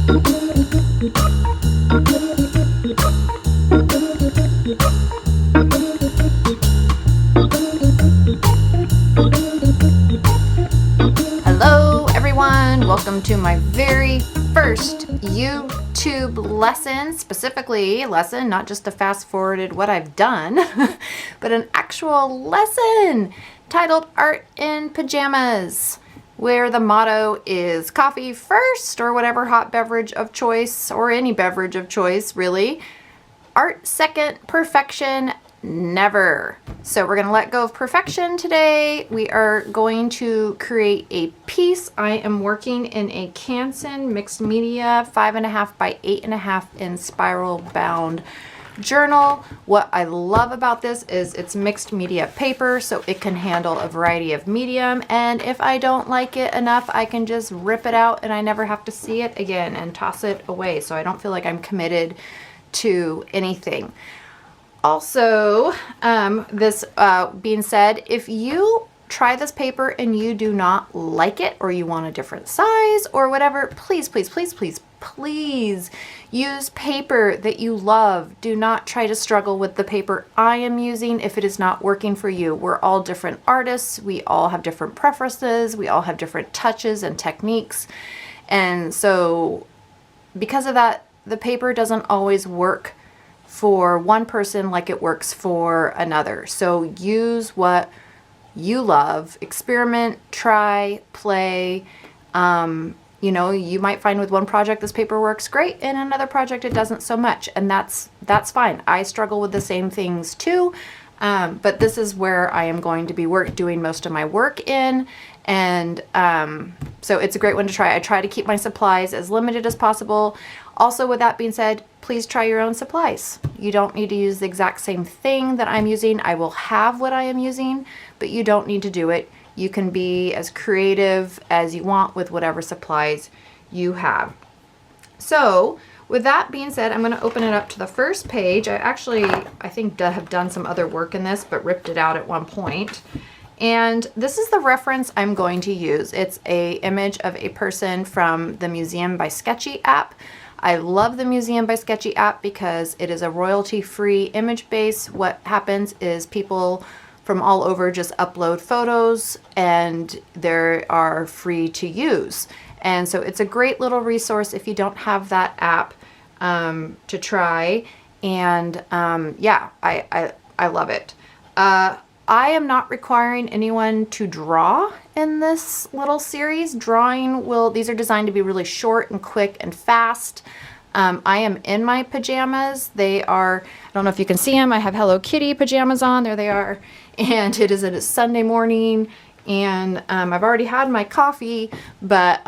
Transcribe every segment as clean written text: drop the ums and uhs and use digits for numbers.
Hello everyone, welcome to my very first YouTube lesson, specifically lesson, not just a fast forwarded what I've done, but an actual lesson titled Art in Pajamas, where the motto is coffee first, or whatever hot beverage of choice, or any beverage of choice really. Art second, perfection never. So we're going to let go of perfection today. We are going to create a piece. I am working in a Canson mixed media 5.5 by 8.5 in spiral bound journal. What I love about this is it's mixed media paper, so it can handle a variety of medium, and if I don't like it enough, I can just rip it out and I never have to see it again and toss it away, so I don't feel like I'm committed to anything. Also, this being said, if you try this paper and you do not like it, or you want a different size or whatever, please, please, please, please, please use paper that you love. Do not try to struggle with the paper I am using if it is not working for you. We're all different artists. We all have different preferences. We all have different touches and techniques. And so because of that, the paper doesn't always work for one person like it works for another. So use what you love, experiment, try, play. You know, you might find with one project this paper works great, and another project it doesn't so much, and that's fine. I struggle with the same things too, but this is where I am going to be doing most of my work in, and so it's a great one to try. I try to keep my supplies as limited as possible. Also, with that being said, please try your own supplies. You don't need to use the exact same thing that I'm using. I will have what I am using, but you don't need to do it. You can be as creative as you want with whatever supplies you have. So with that being said, I'm going to open it up to the first page. I think have done some other work in this, but ripped it out at one point. And this is the reference I'm going to use. It's an image of a person from the Museum by Sketchy app. I love the Museum by Sketchy app because it is a royalty-free image base. What happens is people from all over just upload photos and they are free to use. And so it's a great little resource if you don't have that app to try. And yeah, I love it. I am not requiring anyone to draw in this little series. These are designed to be really short and quick and fast. I am in my pajamas. They are, I don't know if you can see them, I have Hello Kitty pajamas on. There they are. And it is a Sunday morning, and I've already had my coffee, but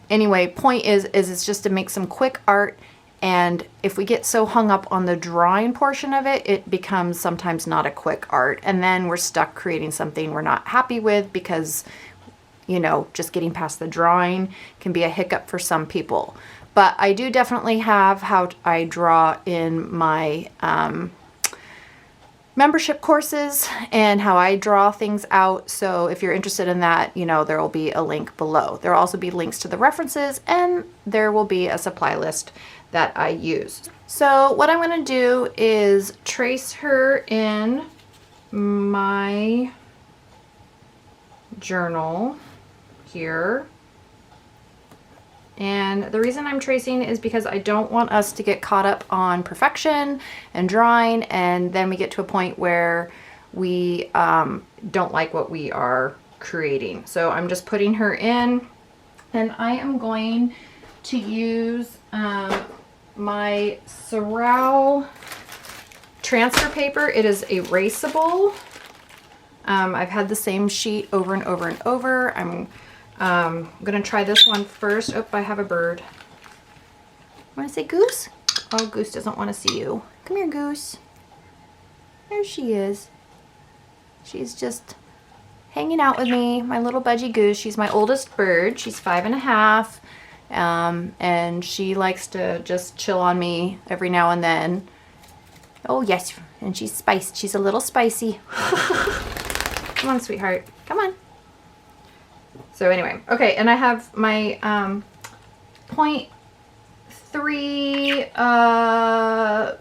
anyway, point is it's just to make some quick art. And if we get so hung up on the drawing portion of it, it becomes sometimes not a quick art. And then we're stuck creating something we're not happy with because, you know, just getting past the drawing can be a hiccup for some people. But I do definitely have how I draw in my membership courses and how I draw things out. So if you're interested in that, you know, there will be a link below. There will also be links to the references, and there will be a supply list that I use. So what I'm going to do is trace her in my journal here. And the reason I'm tracing is because I don't want us to get caught up on perfection and drawing, and then we get to a point where we don't like what we are creating. So I'm just putting her in, and I am going to use my Saral transfer paper. It is erasable. I've had the same sheet over and over and over. I'm gonna try this one first. Oh, I have a bird. Want to say Goose? Oh, Goose doesn't want to see you. Come here, Goose. There she is. She's just hanging out with me, my little budgie Goose. She's my oldest bird. She's 5.5. And she likes to just chill on me every now and then. Oh yes, and she's spiced. She's a little spicy. Come on, sweetheart. Come on. So anyway, okay, and I have my point 3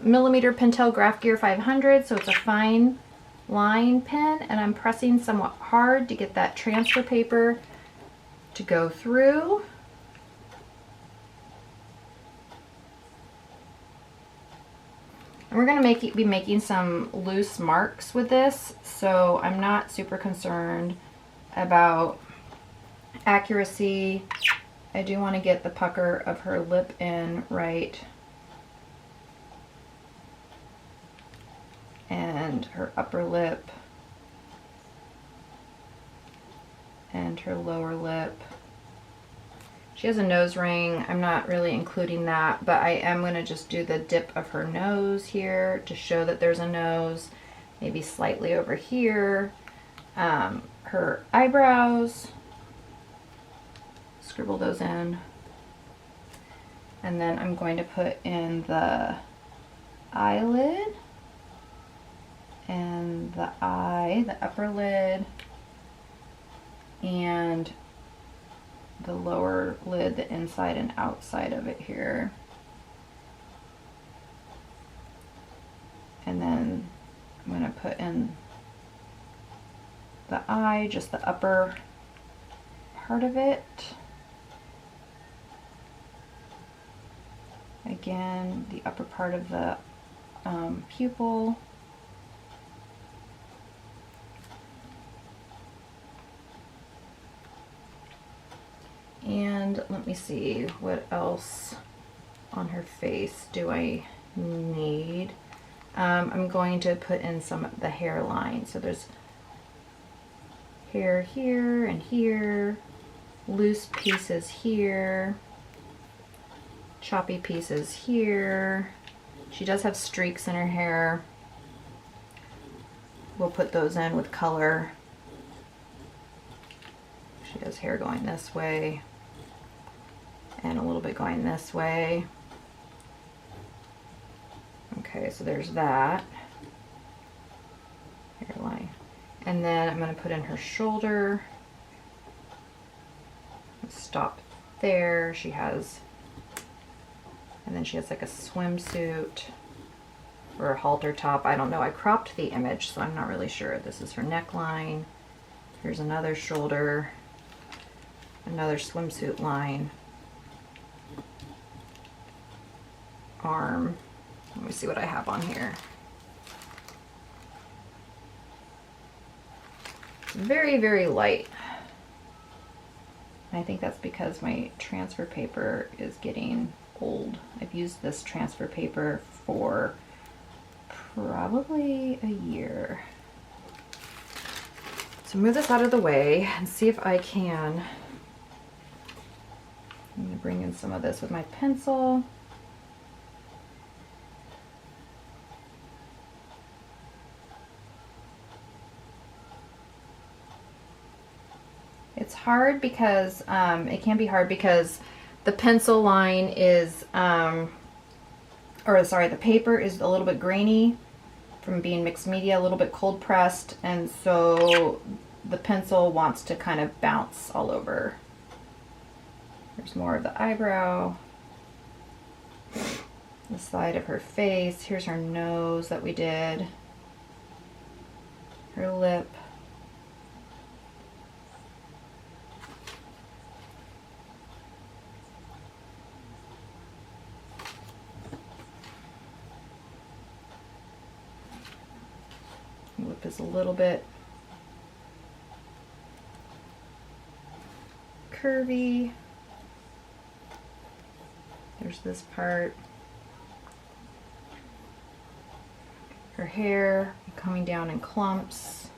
millimeter Pentel Graph Gear 500, so it's a fine line pen, and I'm pressing somewhat hard to get that transfer paper to go through. And we're going to be making some loose marks with this, so I'm not super concerned about accuracy. I do want to get the pucker of her lip in right, and her upper lip, and her lower lip. She has a nose ring. I'm not really including that, but I am going to just do the dip of her nose here to show that there's a nose, maybe slightly over here. Her eyebrows, scribble those in. And then I'm going to put in the eyelid and the eye, the upper lid, and the lower lid, the inside and outside of it here. And then I'm going to put in the eye, just the upper part of it. Again, the upper part of the pupil. And let me see, what else on her face do I need? I'm going to put in some of the hairline. So there's hair here and here, loose pieces here, choppy pieces here. She does have streaks in her hair. We'll put those in with color. She has hair going this way and a little bit going this way. Okay, so there's that hairline. And then I'm going to put in her shoulder. Stop there. She has, and then she has like a swimsuit or a halter top. I don't know. I cropped the image, so I'm not really sure. This is her neckline. Here's another shoulder, another swimsuit line, arm. Let me see what I have on here. It's very, very light. I think that's because my transfer paper is getting old. I've used this transfer paper for probably a year. So move this out of the way and see if I can. I'm going to bring in some of this with my pencil. It's hard because, it can be hard because the pencil line is, the paper is a little bit grainy from being mixed media, a little bit cold pressed, and so the pencil wants to kind of bounce all over. There's more of the eyebrow, the side of her face. Here's her nose that we did, her lip. Lip is a little bit curvy. There's this part. Her hair coming down in clumps.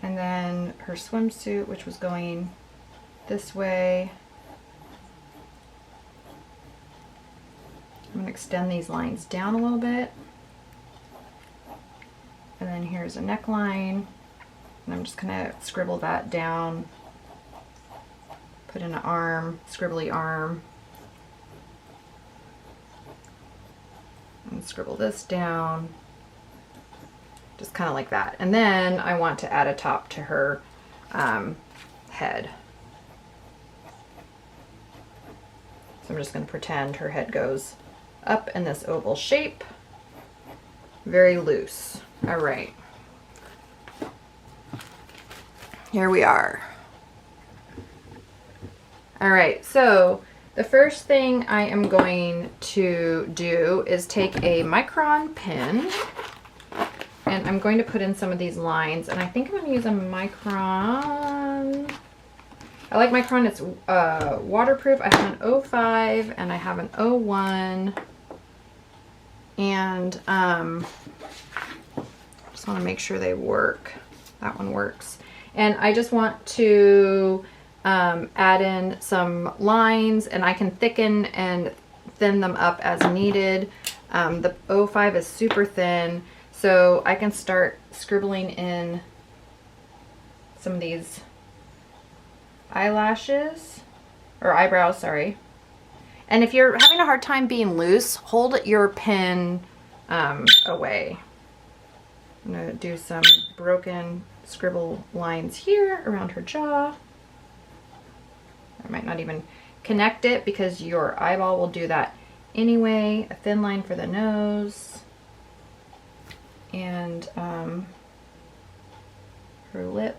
And then her swimsuit, which was going this way. I'm going to extend these lines down a little bit. And then here's a neckline. And I'm just going to scribble that down. Put in an arm, scribbly arm. And scribble this down. just kind of like that. And then I want to add a top to her head. So I'm just going to pretend her head goes up in this oval shape, very loose. All right. Here we are. All right, so the first thing I am going to do is take a Micron pen, and I'm going to put in some of these lines, and I think I'm going to use a Micron. I like Micron, it's waterproof. I have an 05 and I have an 01, and just want to make sure they work. That one works. And I just want to add in some lines, and I can thicken and thin them up as needed. The 05 is super thin, so I can start scribbling in some of these eyelashes, or eyebrows, sorry. And if you're having a hard time being loose, hold your pen away. I'm gonna do some broken scribble lines here around her jaw. I might not even connect it because your eyeball will do that anyway. A thin line for the nose, and her lip.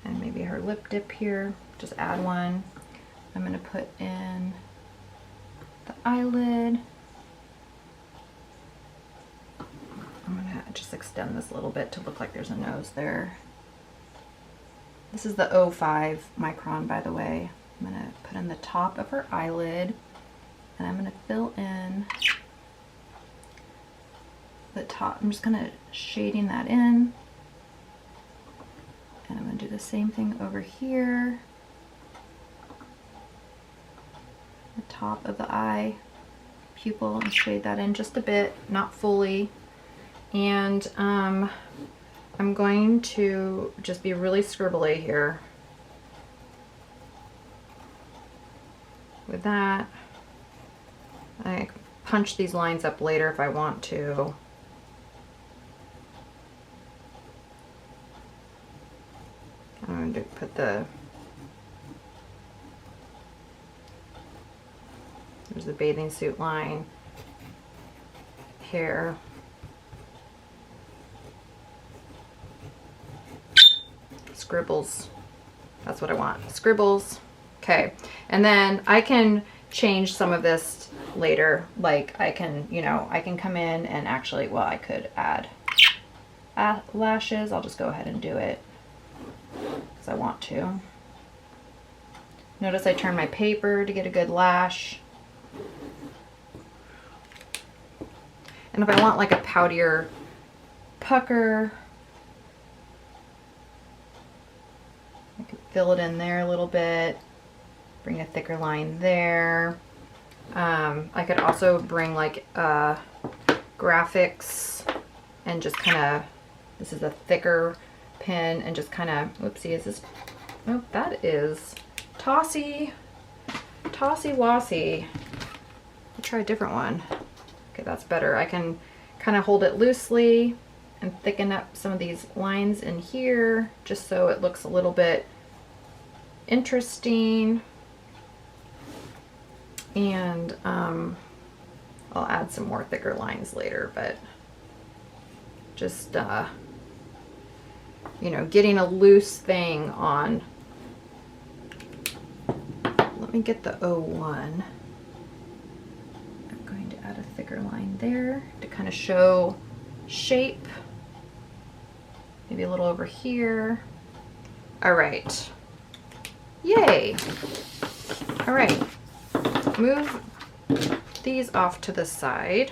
And maybe her lip dip here, just add one. I'm gonna put in the eyelid. I'm gonna just extend this a little bit to look like there's a nose there. This is the 05 Micron, by the way. I'm gonna put in the top of her eyelid, and I'm gonna fill in the top. I'm just gonna shading that in. And I'm gonna do the same thing over here. The top of the eye pupil, and shade that in just a bit, not fully. And I'm going to just be really scribbly here with that. I punch these lines up later if I want to. I'm going to put there's the bathing suit line here. Scribbles. That's what I want. Scribbles. Okay. And then I can change some of this later. Like I can, you know, I can come in and actually, well, I could add lashes. I'll just go ahead and do it because I want to. Notice I turn my paper to get a good lash. And if I want like a poutier pucker, I could fill it in there a little bit, bring a thicker line there. I could also bring like graphics and just kind of, this is a thicker pen, and just kind of, whoopsie, is this, oh, that is tossy wassy. I'll try a different one. Okay, that's better. I can kind of hold it loosely and thicken up some of these lines in here just so it looks a little bit interesting. And I'll add some more thicker lines later, but just you know, getting a loose thing on. Let me get the 01. I'm going to add a thicker line there to kind of show shape. Maybe a little over here. All right. Yay. All right. Move these off to the side.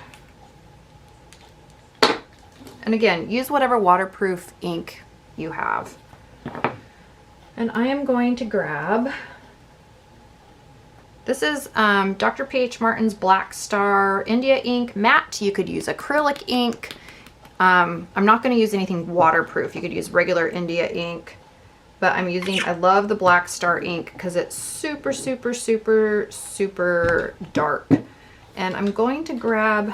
And again, use whatever waterproof ink you have. And I am going to grab, this is Dr. P.H. Martin's Black Star India ink matte. You could use acrylic ink. I'm not going to use anything waterproof. You could use regular India ink, but I love the Black Star ink because it's super, super, super, super dark. And I'm going to grab,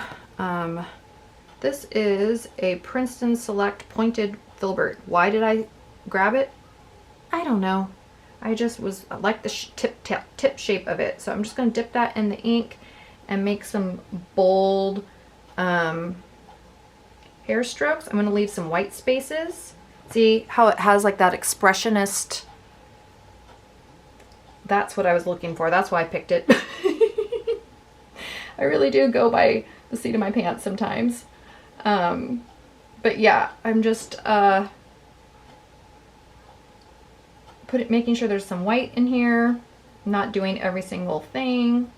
this is a Princeton Select Pointed Filbert. Why did I grab it? I don't know. I just like the tip shape of it. So I'm just going to dip that in the ink and make some bold hair strokes. I'm going to leave some white spaces. See how it has like that expressionist. That's what I was looking for. That's why I picked it. I really do go by the seat of my pants sometimes. But yeah, I'm just making sure there's some white in here. I'm not doing every single thing.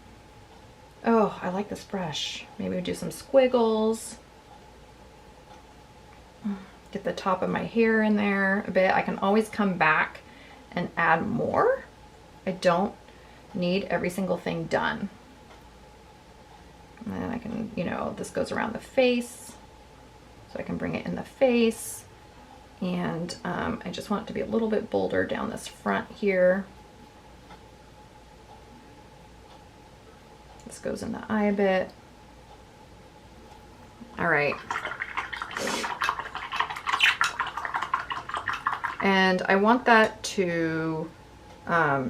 Oh, I like this brush. Maybe we do some squiggles. Get the top of my hair in there a bit. I can always come back and add more. I don't need every single thing done. And then I can, you know, this goes around the face, so I can bring it in the face. And I just want it to be a little bit bolder down this front here. This goes in the eye a bit. All right. And I want that to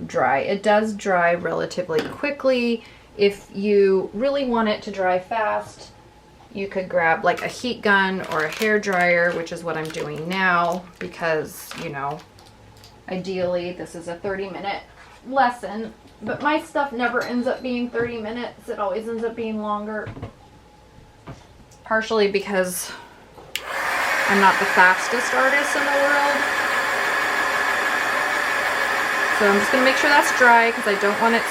dry. It does dry relatively quickly. If you really want it to dry fast, you could grab like a heat gun or a hair dryer, which is what I'm doing now because, you know, ideally this is a 30-minute lesson, but my stuff never ends up being 30 minutes. It always ends up being longer. Partially because I'm not the fastest artist in the world. So I'm just going to make sure that's dry because I don't want it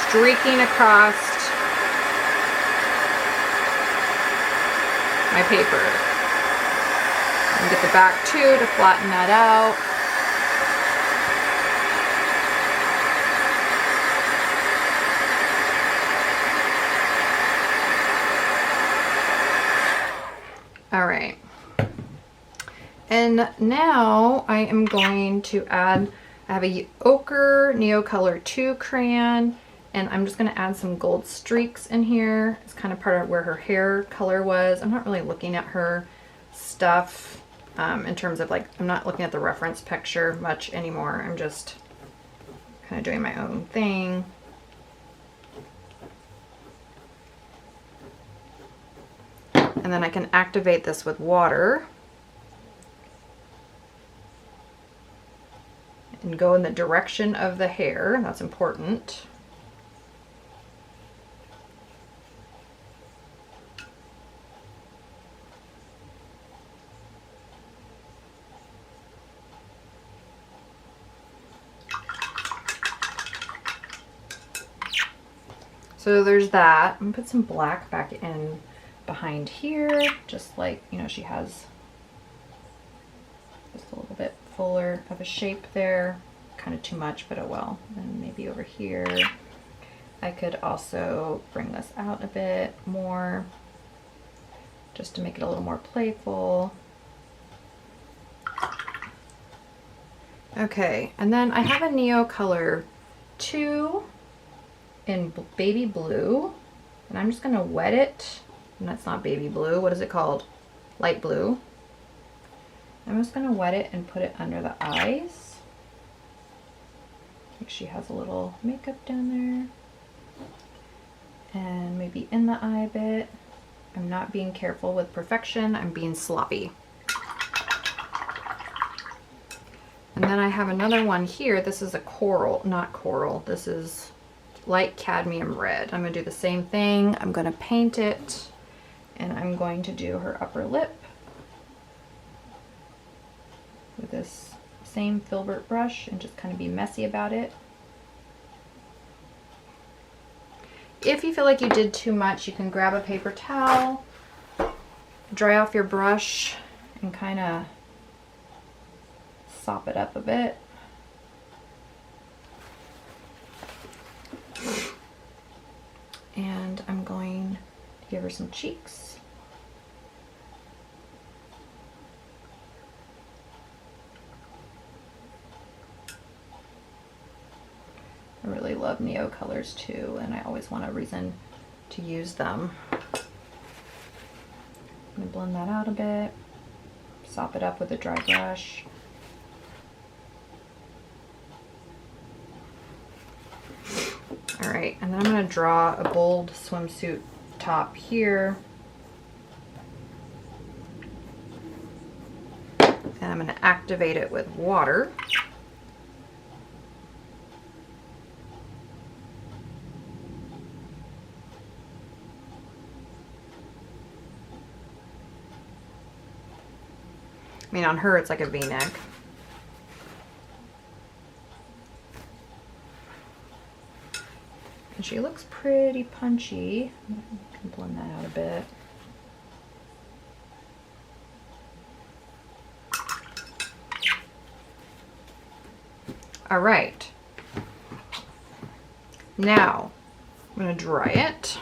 streaking across my paper. And get the back too to flatten that out. All right. And now I am going to add, I have a Ochre Neocolor 2 crayon, and I'm just going to add some gold streaks in here. It's kind of part of where her hair color was. I'm not really looking at her stuff in terms of like, I'm not looking at the reference picture much anymore. I'm just kind of doing my own thing. And then I can activate this with water and go in the direction of the hair. That's important. So there's that. I'm gonna put some black back in behind here, just like, you know, she has just a little bit fuller of a shape there. Kind of too much, but oh well. And maybe over here I could also bring this out a bit more just to make it a little more playful. Okay, and then I have a Neocolor 2 in baby blue, and I'm just gonna wet it. And that's not baby blue. What is it called? Light blue. I'm just gonna wet it and put it under the eyes. Like she has a little makeup down there. And maybe in the eye a bit. I'm not being careful with perfection. I'm being sloppy. And then I have another one here. This is a coral, not coral. This is light cadmium red. I'm gonna do the same thing. I'm gonna paint it, and I'm going to do her upper lip with this same filbert brush and just kind of be messy about it. If you feel like you did too much, you can grab a paper towel, dry off your brush, and kind of sop it up a bit. And I'm going to give her some cheeks. love Neocolors too, and I always want a reason to use them. I'm gonna blend that out a bit, sop it up with a dry brush. All right, and then I'm gonna draw a bold swimsuit top here. And I'm gonna activate it with water. I mean, on her, it's like a V-neck. And she looks pretty punchy. I can blend that out a bit. All right. Now, I'm going to dry it.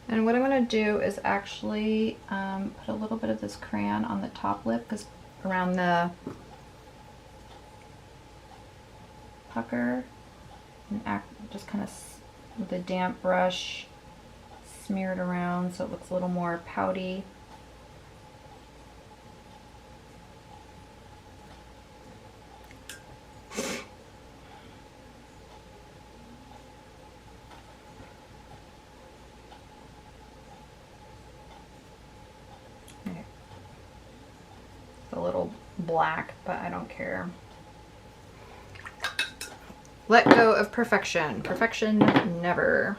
And what I'm going to do is actually put a little bit of this crayon on the top lip, because around the pucker, and just kind of with a damp brush smear it around so it looks a little more pouty. A little black, but I don't care. Let go of perfection. Perfection never.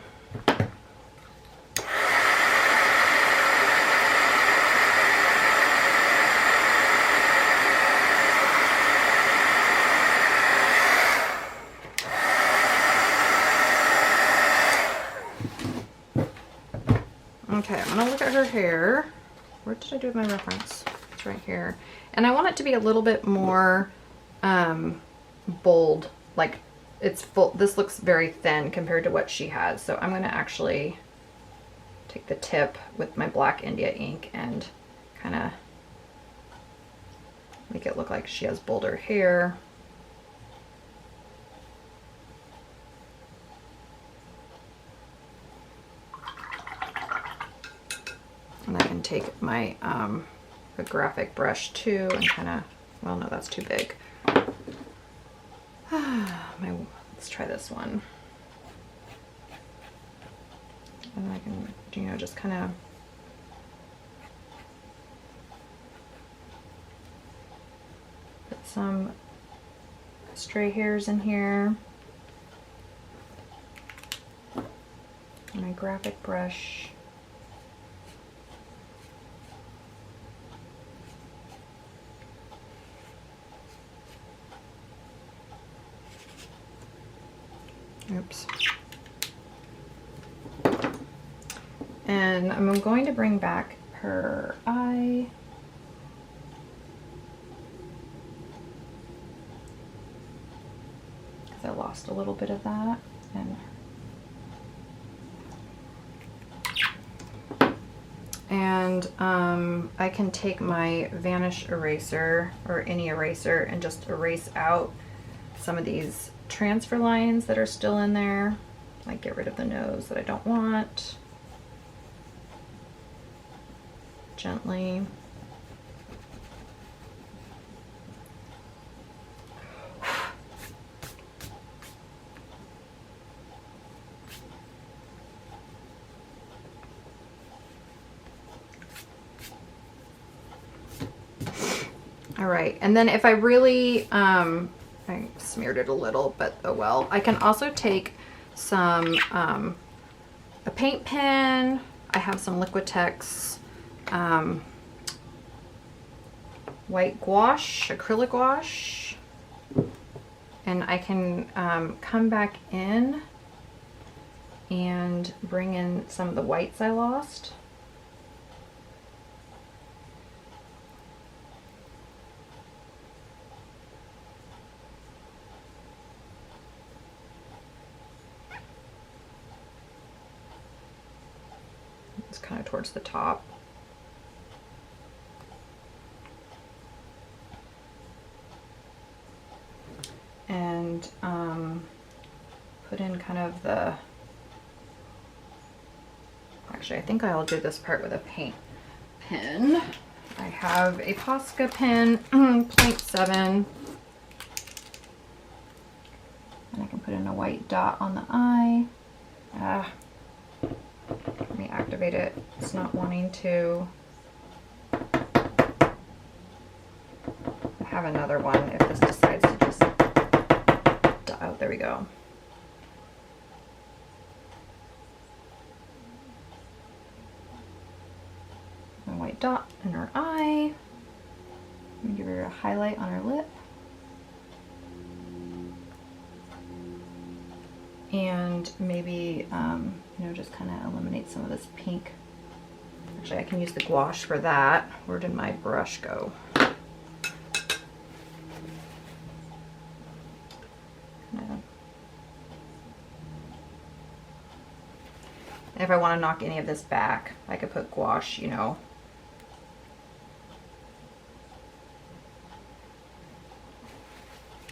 Okay, I'm gonna look at her hair. Where did I do my reference? It's right here. And I want it to be a little bit more bold, like it's full. This looks very thin compared to what she has. So I'm gonna actually take the tip with my black India ink and kind of make it look like she has bolder hair. And I can take my a graphic brush too and kind of, well, no, that's too big. Let's try this one. And I can, you know, just kind of put some stray hairs in here. My graphic brush. Oops. And I'm going to bring back her eye. Because I lost a little bit of that. And I can take my Vanish eraser or any eraser and just erase out some of these transfer lines that are still in there. Like get rid of the nose that I don't want. Gently. All right, and then if I really, I smeared it a little, but oh well. I can also take some, a paint pen. I have some Liquitex white gouache, acrylic gouache. And I can come back in and bring in some of the whites I lost. It's kind of towards the top. And put in kind of the, actually I think I'll do this part with a paint pen. I have a Posca pen, 0.7, and I can put in a white dot on the eye. Let me activate it. It's not wanting to. I have another one if this decides to just dot out. There we go. A white dot in her eye. Let me give her a highlight on her lip. And maybe, you know, just kind of eliminate some of this pink. Actually, I can use the gouache for that. Where did my brush go? If I want to knock any of this back, I could put gouache, you know.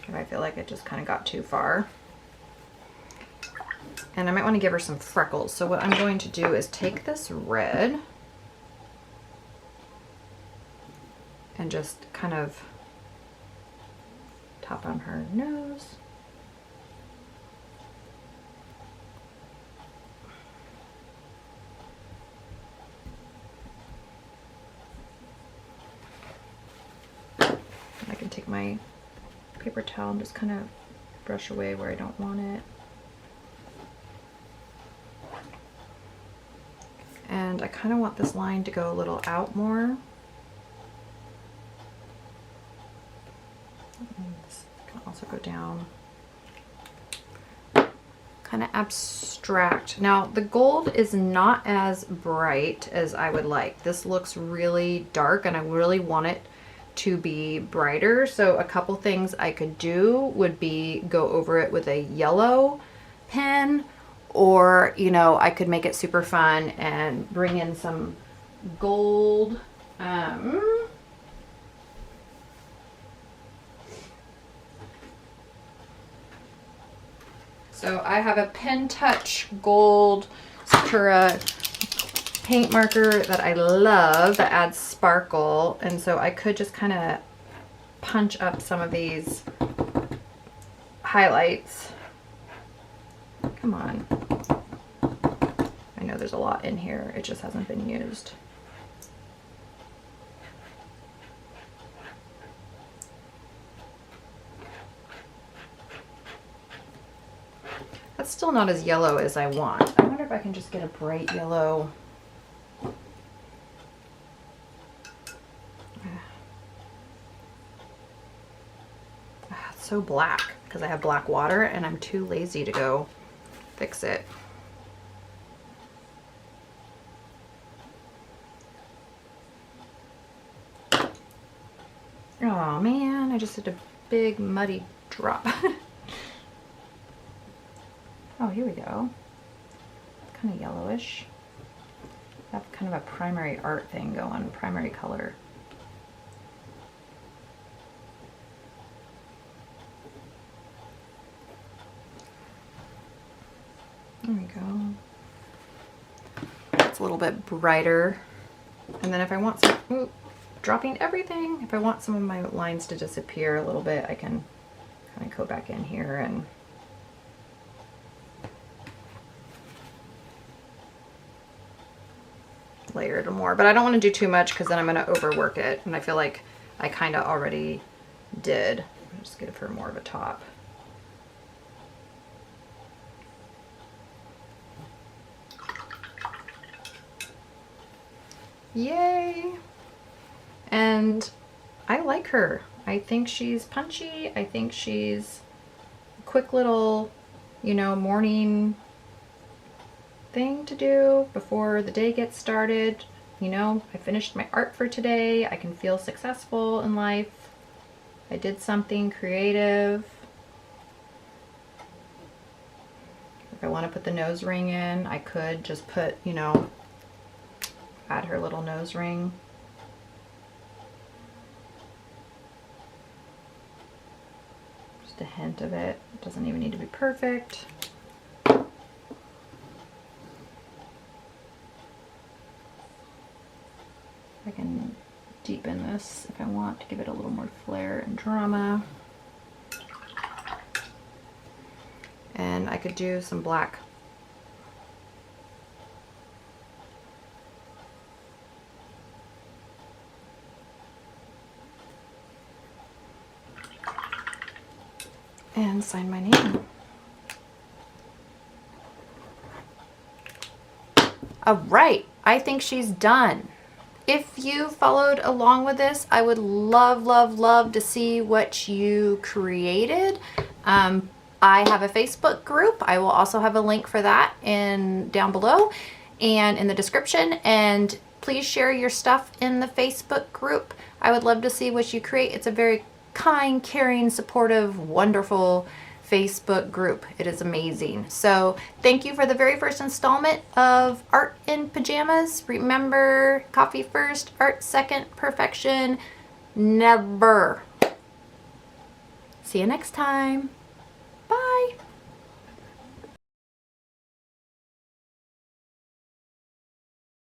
If I feel like it just kind of got too far. And I might want to give her some freckles. So what I'm going to do is take this red and just kind of top on her nose. I can take my paper towel and just kind of brush away where I don't want it. And I kind of want this line to go a little out more. And this can also go down. Kind of abstract. Now the gold is not as bright as I would like. This looks really dark and I really want it to be brighter. So a couple things I could do would be go over it with a yellow pen, or, you know, I could make it super fun and bring in some gold. So I have a Pen Touch Gold Sakura paint marker that I love that adds sparkle. And so I could just kind of punch up some of these highlights. Come on. I know there's a lot in here. It just hasn't been used. That's still not as yellow as I want. I wonder if I can just get a bright yellow. It's so black because I have black water and I'm too lazy to go fix it. Oh man, I just did a big muddy drop. Oh, here we go. Kind of yellowish. I have kind of a primary art thing going, primary color. There we go. It's a little bit brighter. And then if I want some, ooh, dropping everything. If I want some of my lines to disappear a little bit, I can kind of go back in here and layer it more. But I don't want to do too much because then I'm going to overwork it. And I feel like I kind of already did. I'll just give her more of a top. Yay! And I like her. I think she's punchy. I think she's quick little, you know, morning thing to do before the day gets started. You know, I finished my art for today. I can feel successful in life. I did something creative. If I want to put the nose ring in, I could just put, you know, add her little nose ring. Just a hint of it. It doesn't even need to be perfect. I can deepen this if I want to give it a little more flair and drama. And I could do some black. And sign my name. All right, I think she's done. If you followed along with this, I would love, love, love to see what you created. I have a Facebook group. I will also have a link for that down below and in the description. And please share your stuff in the Facebook group. I would love to see what you create. It's a very kind, caring, supportive, wonderful Facebook group. It is amazing. So thank you for the very first installment of Art in Pajamas. Remember, coffee first, art second, perfection never. See you next time. Bye.